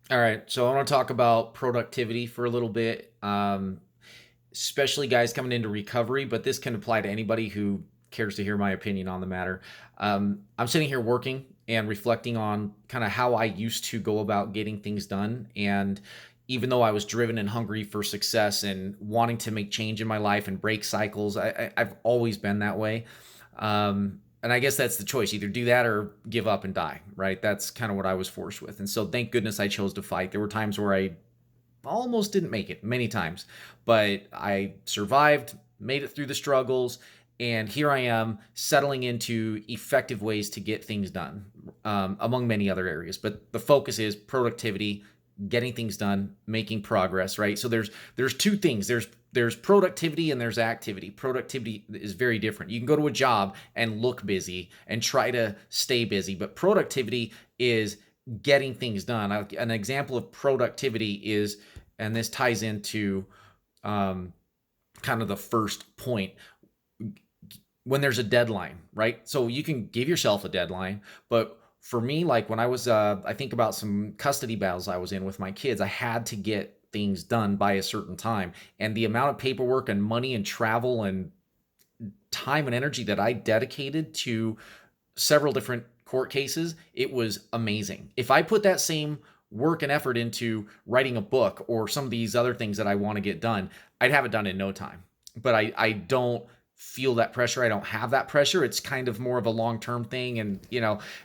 All right, so I want to talk about productivity for a little bit, especially guys coming into recovery, but this can apply to anybody who cares to hear my opinion on the matter. I'm sitting here working and reflecting on kind of how I used to go about getting things done. And even though I was driven and hungry for success and wanting to make change in my life and break cycles, I've always been that way. And I guess that's the choice: either do that or give up and die, right? That's kind of what I was forced with. And so thank goodness I chose to fight. There were times where I almost didn't make it, many times, but I survived, made it through the struggles, and here I am settling into effective ways to get things done, among many other areas. But the focus is productivity, getting things done, making progress, right? So there's two things. There's productivity and there's activity. Productivity is very different. You can go to a job and look busy and try to stay busy, but productivity is getting things done. An example of productivity is, and this ties into um, kind of the first point, when there's a deadline, right? So you can give yourself a deadline, but for me, like when I was, I think about some custody battles I was in with my kids, I had to get things done by a certain time. And the amount of paperwork and money and travel and time and energy that I dedicated to several different court cases, it was amazing. If I put that same work and effort into writing a book or some of these other things that I want to get done, I'd have it done in no time. But I don't feel that pressure. I don't have that pressure. It's kind of more of a long term thing, and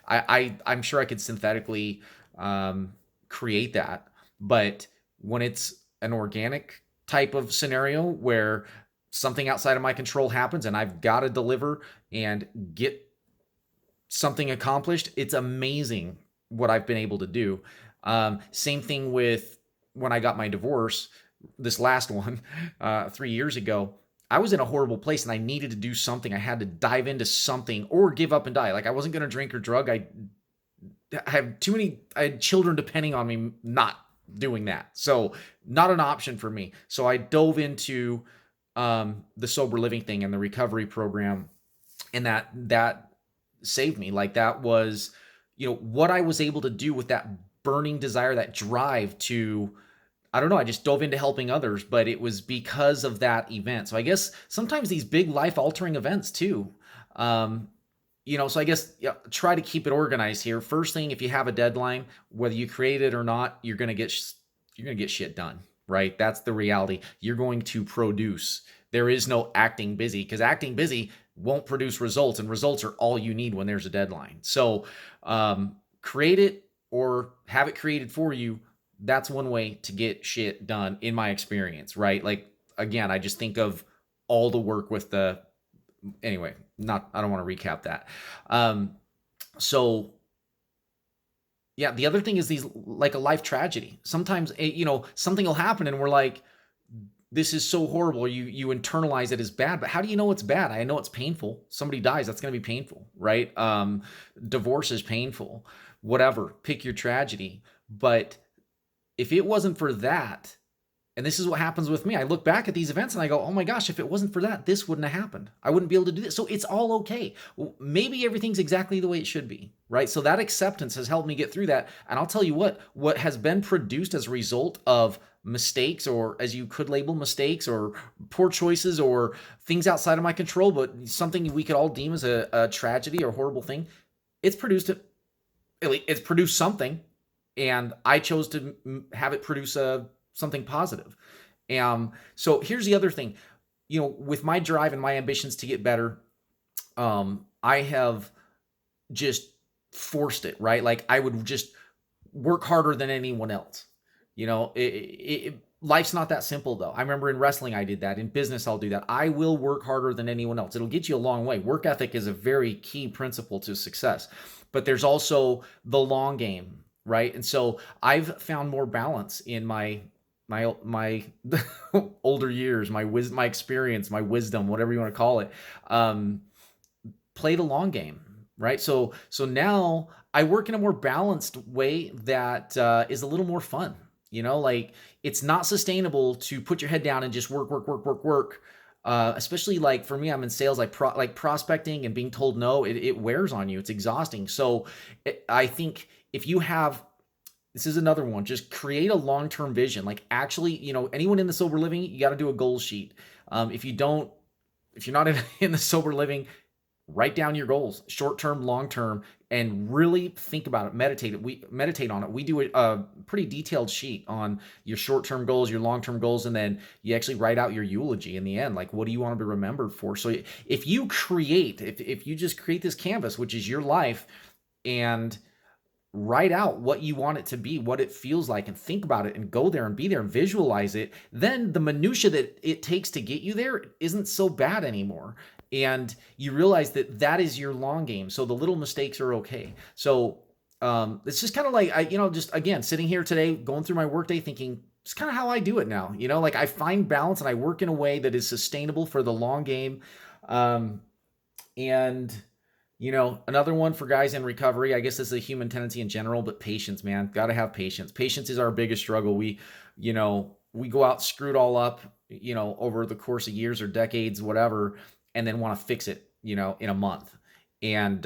I'm sure I could synthetically um, create that. But when it's an organic type of scenario where something outside of my control happens and I've got to deliver and get something accomplished, it's amazing what I've been able to do. Same thing with when I got my divorce, this last one, 3 years ago. I was in a horrible place and I needed to do something. I had to dive into something or give up and die. Like I wasn't going to drink or drug. I have too many, I had children depending on me not doing that. So, not an option for me. So, I dove into the sober living thing and the recovery program, and that saved me. Like that was, what I was able to do with that burning desire, that drive to, I don't know, I just dove into helping others, but it was because of that event. So I guess sometimes these big life altering events too. Um, so I guess, yeah, try to keep it organized here. First thing, if you have a deadline, whether you create it or not, you're going to get shit done, right? That's the reality. You're going to produce. There is no acting busy, because acting busy won't produce results, and results are all you need when there's a deadline. So, create it or have it created for you. That's one way to get shit done, in my experience, right? Like, again, I just think of all the work with the, anyway, not, I don't want to recap that. So yeah, the other thing is these, like a life tragedy. Sometimes, something will happen and we're like, this is so horrible. You internalize it as bad, but how do you know it's bad? I know it's painful. Somebody dies, that's going to be painful, right? Divorce is painful. Whatever, pick your tragedy. But if it wasn't for that, and this is what happens with me, I look back at these events and I go, oh my gosh, if it wasn't for that, this wouldn't have happened. I wouldn't be able to do this. So it's all okay. Maybe everything's exactly the way it should be, right? So that acceptance has helped me get through that. And I'll tell you what has been produced as a result of mistakes, or as you could label mistakes, or poor choices, or things outside of my control, but something we could all deem as a tragedy or horrible thing. It's produced it. It's produced something, and I chose to have it produce something positive. So here's the other thing, with my drive and my ambitions to get better, I have just forced it, right? Like I would just work harder than anyone else. Life's not that simple though. I remember in wrestling I did that. In business I'll do that. I will work harder than anyone else. It'll get you a long way. Work ethic is a very key principle to success. But there's also the long game, right? And so I've found more balance in my older years, my experience, my wisdom, whatever you want to call it. Um, Play the long game, right? So now I work in a more balanced way that is a little more fun. Like it's not sustainable to put your head down and just work, work, work, work, work. Especially like for me, I'm in sales, like prospecting and being told no, it wears on you. It's exhausting. So I think if you have This is another one. Just create a long-term vision. Like actually, anyone in the sober living, you got to do a goal sheet. If you don't, if you're not in the sober living, write down your goals, short term, long term, and really think about it. Meditate on it. We do a pretty detailed sheet on your short term goals, your long term goals, and then you actually write out your eulogy in the end. Like, what do you want to be remembered for? So if you just create this canvas, which is your life, and write out what you want it to be, what it feels like, and think about it and go there and be there and visualize it, then the minutia that it takes to get you there isn't so bad anymore. And you realize that that is your long game. So the little mistakes are okay. So it's just kind of like, just again, sitting here today, going through my workday thinking, it's kind of how I do it now. Like I find balance and I work in a way that is sustainable for the long game. And another one for guys in recovery, I guess this is a human tendency in general, but patience, man. Got to have patience. Patience is our biggest struggle. We go out, screw it all up, over the course of years or decades, whatever, and then want to fix it, in a month. And,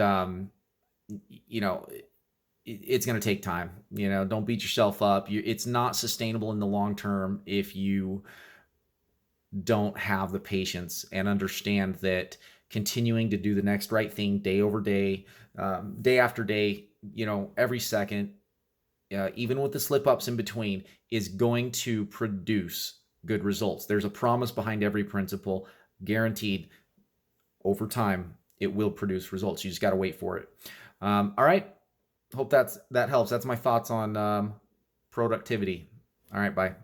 it's going to take time. Don't beat yourself up. It's not sustainable in the long term if you don't have the patience and understand that continuing to do the next right thing day over day, day after day, every second, even with the slip ups in between, is going to produce good results. There's a promise behind every principle, guaranteed over time, it will produce results. You just got to wait for it. All right. Hope that helps. That's my thoughts on productivity. All right. Bye.